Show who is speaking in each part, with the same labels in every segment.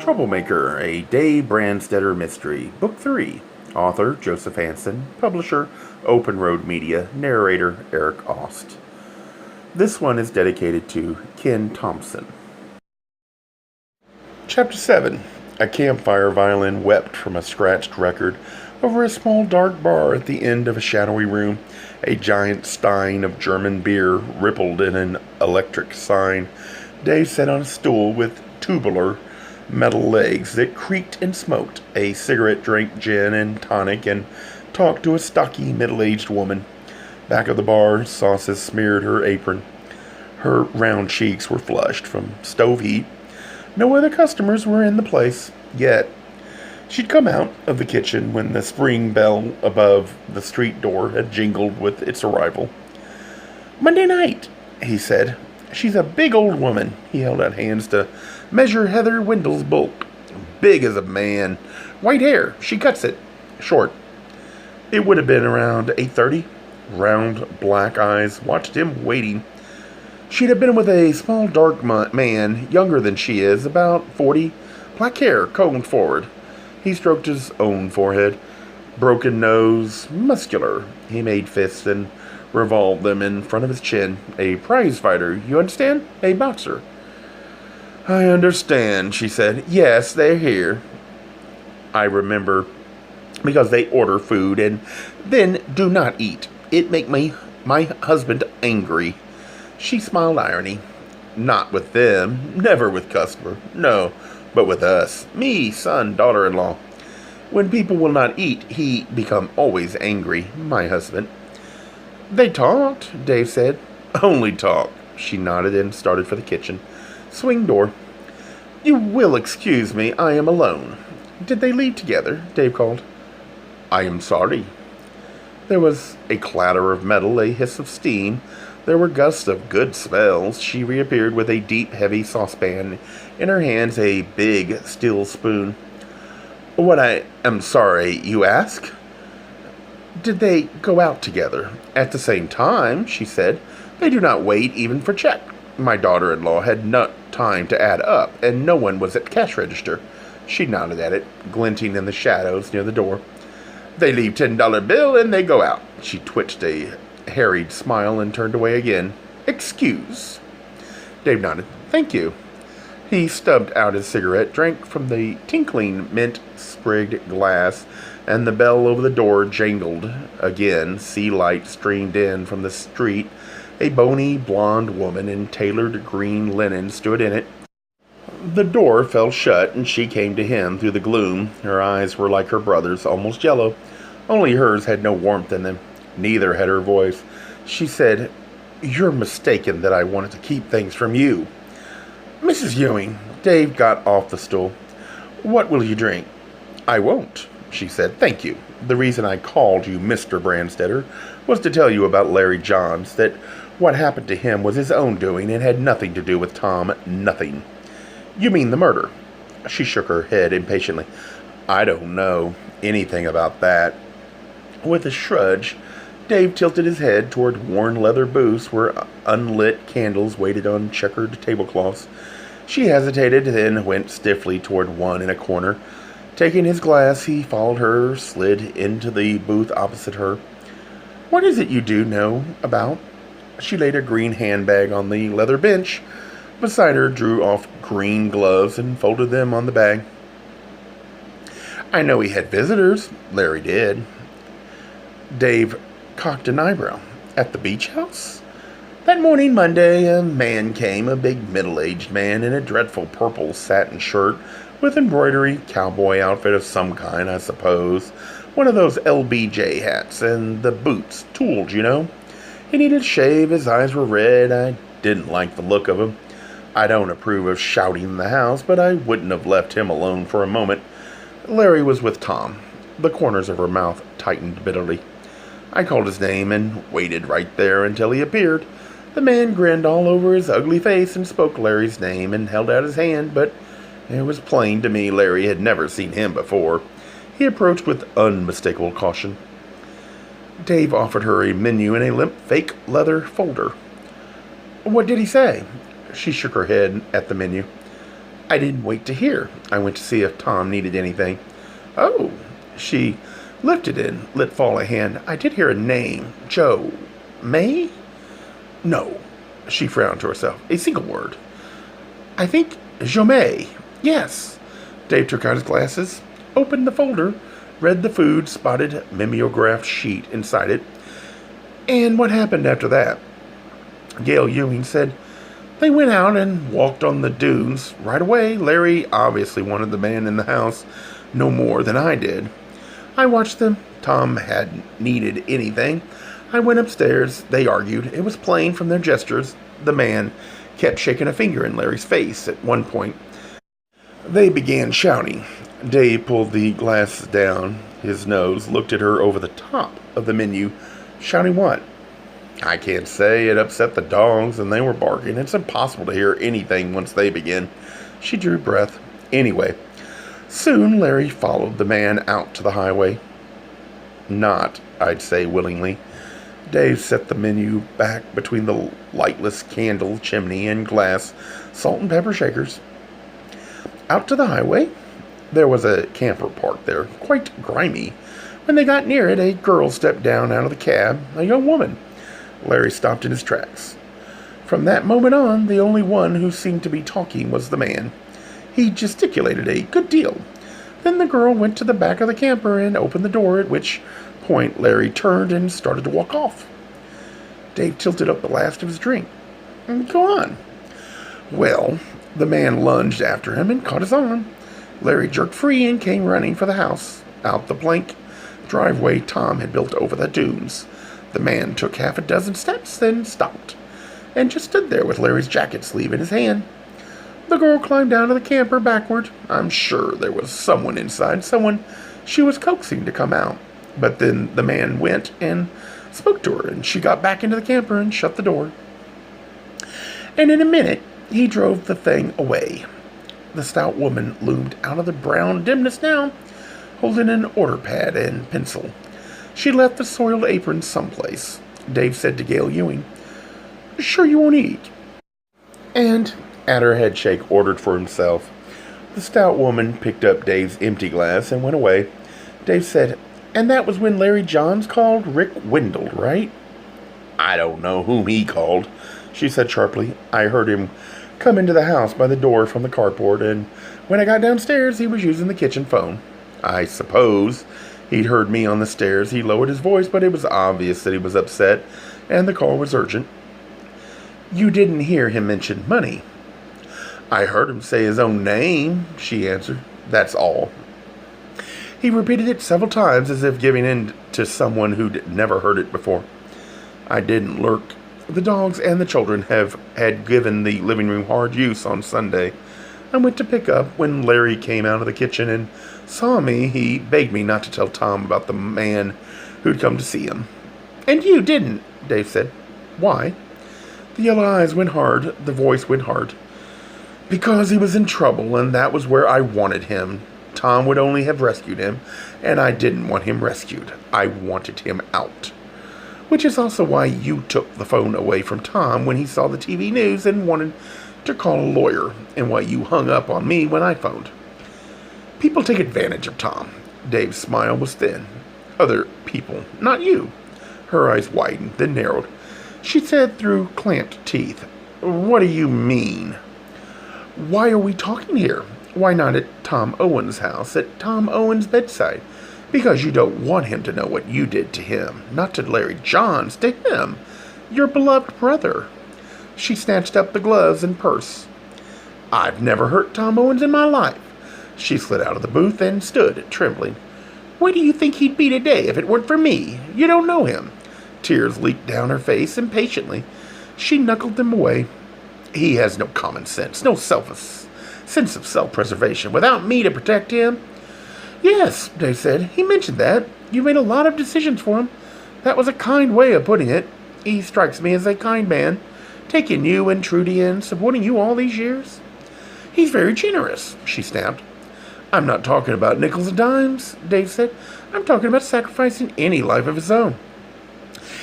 Speaker 1: Troublemaker, a Dave Brandstetter mystery. Book 3. Author, Joseph Hansen. Publisher, Open Road Media. Narrator, Eric Ost. This one is dedicated to Ken Thompson. Chapter 7. A campfire violin wept from a scratched record over a small dark bar at the end of a shadowy room. A giant stein of German beer rippled in an electric sign. Dave sat on a stool with tubular metal legs that creaked and smoked. A cigarette, drank gin and tonic, and talked to a stocky, middle-aged woman. Back of the bar, sauces smeared her apron. Her round cheeks were flushed from stove heat. No other customers were in the place yet. She'd come out of the kitchen when the spring bell above the street door had jingled with its arrival. "Monday night," he said. "She's a big old woman." He held out hands to measure Heather Wendell's bulk. Big as a man. White hair. She cuts it short. It would have been around 8:30. Round black eyes watched him waiting. She'd have been with a small dark man, younger than she is, about 40. Black hair, combed forward. He stroked his own forehead. Broken nose, muscular. He made fists and revolved them in front of his chin. A prize fighter, you understand? A boxer. "I understand," she said. "Yes, they're here. I remember, because they order food and then do not eat. It make my husband angry." She smiled irony. "Not with them. Never with customer. No, but with us. Me, son, daughter-in-law. When people will not eat, he become always angry. My husband." "They talked," Dave said. "Only talk." She nodded and started for the kitchen. Swing door. "You will excuse me, I am alone." "Did they leave together?" Dave called. "I am sorry." There was a clatter of metal, a hiss of steam. There were gusts of good smells. She reappeared with a deep, heavy saucepan. In her hands, a big steel spoon. "What I am sorry, you ask?" "Did they go out together?" "At the same time," she said. "They do not wait even for check. My daughter-in-law had not time to add up, and no one was at the cash register." She nodded at it, glinting in the shadows near the door. "They leave $10 bill and they go out." She twitched a harried smile and turned away again. "Excuse." Dave nodded. "Thank you." He stubbed out his cigarette, drank from the tinkling mint-sprigged glass, and the bell over the door jangled again. Sea light streamed in from the street. A bony, blonde woman in tailored green linen stood in it. The door fell shut, and she came to him through the gloom. Her eyes were like her brother's, almost yellow. Only hers had no warmth in them. Neither had her voice. She said, "You're mistaken that I wanted to keep things from you." "Mrs. Ewing." Dave got off the stool. "What will you drink?" "I won't," she said. "Thank you. The reason I called you Mr. Brandstetter was to tell you about Larry Johns, that what happened to him was his own doing and had nothing to do with Tom. Nothing." "You mean the murder?" She shook her head impatiently. "I don't know anything about that." With a shrug, Dave tilted his head toward worn leather booths where unlit candles waited on checkered tablecloths. She hesitated, then went stiffly toward one in a corner. Taking his glass, he followed her, slid into the booth opposite her. "What is it you do know about?" She laid a green handbag on the leather bench beside her, drew off green gloves, and folded them on the bag. "I know he had visitors." Larry did. Dave cocked an eyebrow. "At the beach house?" "That morning, Monday, a man came, a big middle-aged man in a dreadful purple satin shirt with embroidery, cowboy outfit of some kind, I suppose. One of those LBJ hats, and the boots, tooled, you know. He needed a shave, his eyes were red. I didn't like the look of him. I don't approve of shouting in the house, but I wouldn't have left him alone for a moment." Larry was with Tom. The corners of her mouth tightened bitterly. "I called his name and waited right there until he appeared. The man grinned all over his ugly face and spoke Larry's name and held out his hand, but it was plain to me Larry had never seen him before. He approached with unmistakable caution. Dave offered her a menu in a limp fake leather folder. "What did he say?" She shook her head at the menu. I didn't wait to hear. I went to see if Tom needed anything. Oh, she lifted and let fall a hand. I did hear a name. Joe. May? No. She frowned to herself. A single word. I think Jomay. Yes. Dave took out his glasses, opened the folder, read the food spotted mimeographed sheet inside it. And what happened after that? Gail Ewing said, they went out and walked on the dunes. Right away, Larry obviously wanted the man in the house no more than I did. I watched them. Tom hadn't needed anything. I went upstairs. They argued. It was plain from their gestures. The man kept shaking a finger in Larry's face at one point. They began shouting. Dave pulled the glasses down his nose, looked at her over the top of the menu. Shouting what? I can't say. It upset the dogs, and they were barking. It's impossible to hear anything once they begin. She drew breath. Anyway, soon Larry followed the man out to the highway. Not, I'd say, willingly. Dave set the menu back between the lightless candle chimney and glass salt and pepper shakers. Out to the highway. There was a camper parked there, quite grimy. When they got near it, a girl stepped down out of the cab, a young woman. Larry stopped in his tracks. From that moment on, the only one who seemed to be talking was the man. He gesticulated a good deal. Then the girl went to the back of the camper and opened the door, at which point Larry turned and started to walk off. Dave tilted up the last of his drink. Go on. Well, the man lunged after him and caught his arm. Larry jerked free and came running for the house. Out the plank driveway Tom had built over the dunes. The man took half a dozen steps, then stopped, and just stood there with Larry's jacket sleeve in his hand. The girl climbed down to the camper backward. I'm sure there was someone inside, someone she was coaxing to come out. But then the man went and spoke to her, and she got back into the camper and shut the door. And in a minute, he drove the thing away. The stout woman loomed out of the brown dimness now, holding an order pad and pencil. She left the soiled apron someplace. Dave said to Gail Ewing, "Sure you won't eat?" And, at her headshake, ordered for himself. The stout woman picked up Dave's empty glass and went away. Dave said, "And that was when Larry Johns called Rick Wendell, right?" "I don't know whom he called," she said sharply. "I heard him come into the house by the door from the carport, and when I got downstairs, he was using the kitchen phone. I suppose he'd heard me on the stairs. He lowered his voice, but it was obvious that he was upset, and the call was urgent." "You didn't hear him mention money?" "I heard him say his own name," she answered. "That's all." He repeated it several times as if giving in to someone who'd never heard it before. "I didn't lurk. The dogs and the children had given the living room hard use on Sunday. I went to pick up. When Larry came out of the kitchen and saw me, he begged me not to tell Tom about the man who'd come to see him." "And you didn't," Dave said. "Why?" The yellow eyes went hard, the voice went hard. "Because he was in trouble, and that was where I wanted him. Tom would only have rescued him, and I didn't want him rescued. I wanted him out. Which is also why you took the phone away from Tom when he saw the TV news and wanted to call a lawyer, and why you hung up on me when I phoned. People take advantage of Tom." Dave's smile was thin. "Other people, not you." Her eyes widened, then narrowed. She said through clamped teeth, "What do you mean?" "Why are we talking here? Why not at Tom Owen's house, at Tom Owen's bedside? Because you don't want him to know what you did to him. Not to Larry Johns, to him, your beloved brother." She snatched up the gloves and purse. "I've never hurt Tom Owens in my life." She slid out of the booth and stood, trembling. "Where do you think he'd be today if it weren't for me? You don't know him." Tears leaked down her face impatiently. She knuckled them away. "He has no common sense, no sense of self-preservation. Without me to protect him." "Yes," Dave said. "He mentioned that. You made a lot of decisions for him. That was a kind way of putting it. He strikes me as a kind man, taking you and Trudy in, supporting you all these years." "He's very generous," she snapped. "I'm not talking about nickels and dimes," Dave said. "I'm talking about sacrificing any life of his own.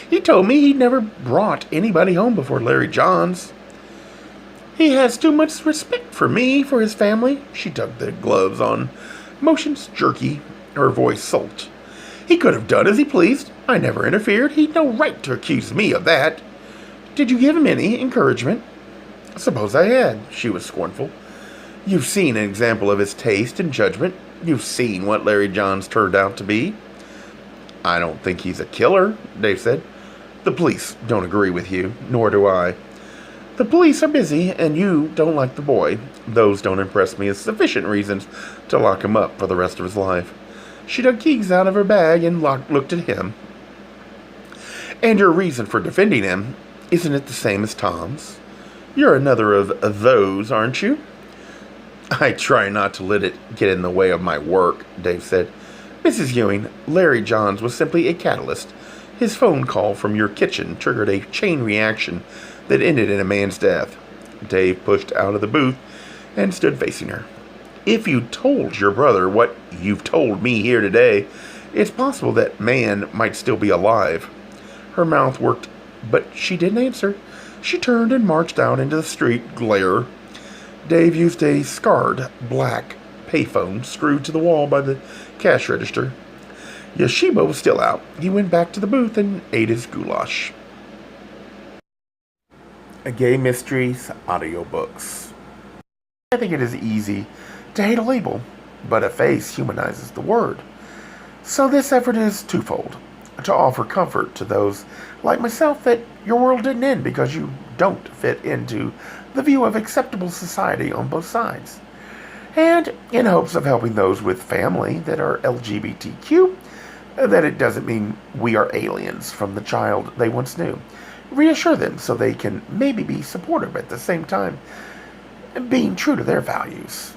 Speaker 1: He told me he'd never brought anybody home before Larry Johns." He has too much respect for me, for his family. She tugged the gloves on, motions jerky, her voice sulked. He could have done as he pleased. I never interfered. He'd no right to accuse me of that. Did you give him any encouragement? Suppose I had, she was scornful. You've seen an example of his taste and judgment. You've seen what Larry Johns turned out to be. I don't think he's a killer, Dave said. The police don't agree with you, nor do I. The police are busy, and you don't like the boy. Those don't impress me as sufficient reasons to lock him up for the rest of his life. She dug keys out of her bag and looked at him. And your reason for defending him, isn't it the same as Tom's? You're another of those, aren't you? I try not to let it get in the way of my work, Dave said. Mrs. Ewing, Larry Johns was simply a catalyst. His phone call from your kitchen triggered a chain reaction that ended in a man's death. Dave pushed out of the booth and stood facing her. If you told your brother what you've told me here today, it's possible that man might still be alive. Her mouth worked, but she didn't answer. She turned and marched out into the street glare. Dave used a scarred black payphone screwed to the wall by the cash register. Yoshiba was still out. He went back to the booth and ate his goulash. Gay Mysteries audiobooks. I think it is easy to hate a label, but a face humanizes the word. So this effort is twofold. To offer comfort to those like myself that your world didn't end because you don't fit into the view of acceptable society on both sides. And in hopes of helping those with family that are LGBTQ, that it doesn't mean we are aliens from the child they once knew. Reassure them so they can maybe be supportive at the same time, being true to their values.